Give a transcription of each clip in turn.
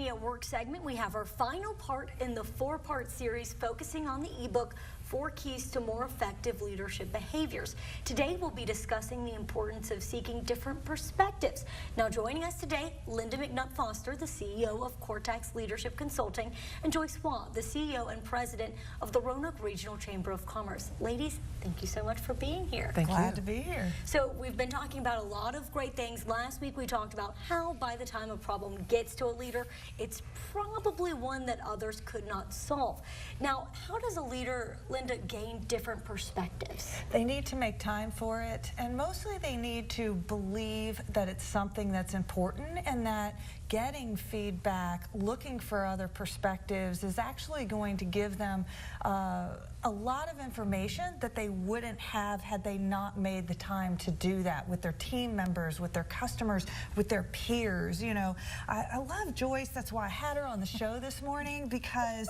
Media Work segment, we have our final part in the four-part series focusing on the ebook, 4 Keys to More Effective Leadership Behaviors. Today, we'll be discussing the importance of seeking different perspectives. Now, joining us today, Lynda McNutt Foster, the CEO of Cortex Leadership Consulting, and Joyce Waugh, the CEO and President of the Roanoke Regional Chamber of Commerce. Ladies, thank you so much for being here. Glad to be here. So, we've been talking about a lot of great things. Last week, we talked about how by the time a problem gets to a leader, it's probably one that others could not solve. Now, how does a leader, Lynda, gain different perspectives? They need to make time for it, and mostly they need to believe that it's something that's important and that getting feedback, looking for other perspectives is actually going to give them a lot of information that they wouldn't have had they not made the time to do that with their team members, with their customers, with their peers. You know, I love Joyce. That's why I had her on the show this morning, because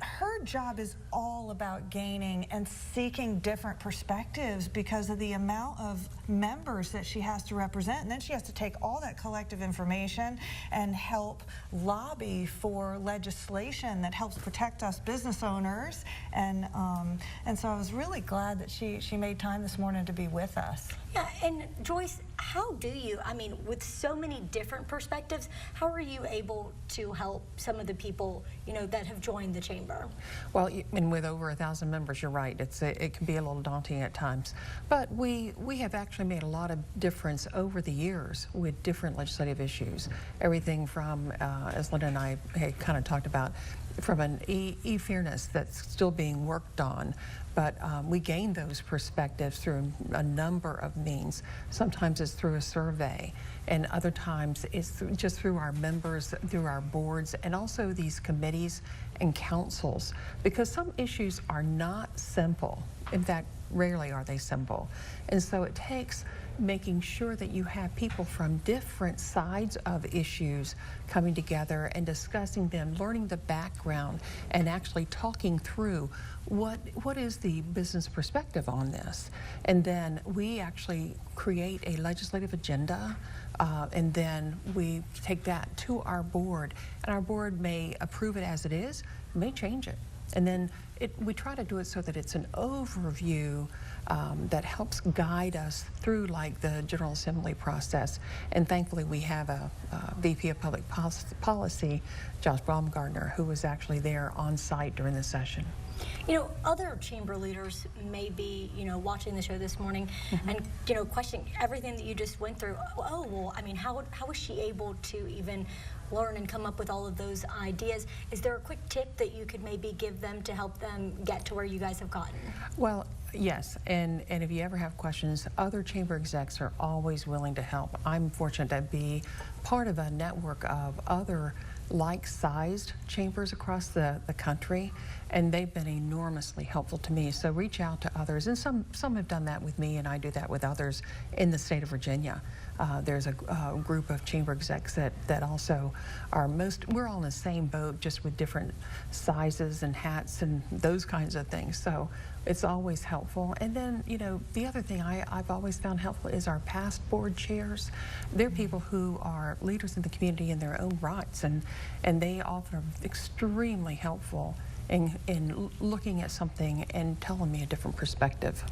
her job is all about gaining and seeking different perspectives because of the amount of members that she has to represent. And then she has to take all that collective information and help lobby for legislation that helps protect us business owners. And so I was really glad that she made time this morning to be with us. Yeah, and Joyce, how do you, I mean, with so many different perspectives, how are you able to help some of the people, you know, that have joined the chamber? Well, and with over 1,000 members, you're right. It can be a little daunting at times. But we have actually made a lot of difference over the years with different legislative issues. Everything from, as Lynda and I had kind of talked about, from an e-fairness that's still being worked on. But we gain those perspectives through a number of means. Sometimes it's through a survey, and other times it's just through our members, through our boards, and also these committees and councils, because some issues are not simple. In fact, rarely are they simple. And so it takes making sure that you have people from different sides of issues coming together and discussing them, learning the background, and actually talking through what is the business perspective on this. And then we actually create a legislative agenda, and then we take that to our board, and our board may approve it as it is, may change it. And then we try to do it so that it's an overview that helps guide us through, like, the General Assembly process. And thankfully, we have a VP of Public Policy, Josh Baumgartner, who was actually there on site during the session. You know, other chamber leaders may be, you know, watching the show this morning and, you know, questioning everything that you just went through. Oh, well, I mean, how was she able to even learn and come up with all of those ideas? Is there a quick tip that you could maybe give them to help them get to where you guys have gotten? Well, yes, and if you ever have questions, other chamber execs are always willing to help. I'm fortunate to be part of a network of other like-sized chambers across the country, and they've been enormously helpful to me. So reach out to others, and some have done that with me, and I do that with others in the state of Virginia. There's a group of chamber execs that also are we're all in the same boat, just with different sizes and hats and those kinds of things. So it's always helpful. And then, you know, the other thing I've always found helpful is our past board chairs. They're people who are leaders in the community in their own rights, and they often are extremely helpful in looking at something and telling me a different perspective.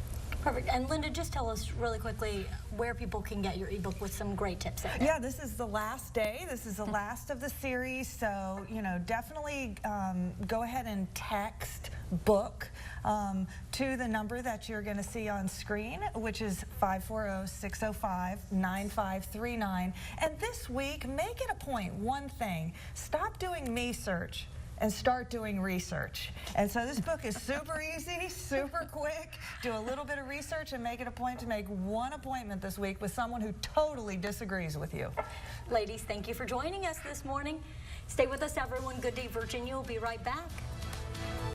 Perfect. And Lynda, just tell us really quickly where people can get your ebook with some great tips in there. Yeah, this is the last day. This is the last of the series. So, you know, definitely go ahead and text book to the number that you're going to see on screen, which is 540-605-9539. And this week, make it a point, one thing, stop doing me search and start doing research. And so this book is super easy, super quick. Do a little bit of research and make it a point to make one appointment this week with someone who totally disagrees with you. Ladies, thank you for joining us this morning. Stay with us, everyone. Good Day Virginia will be right back.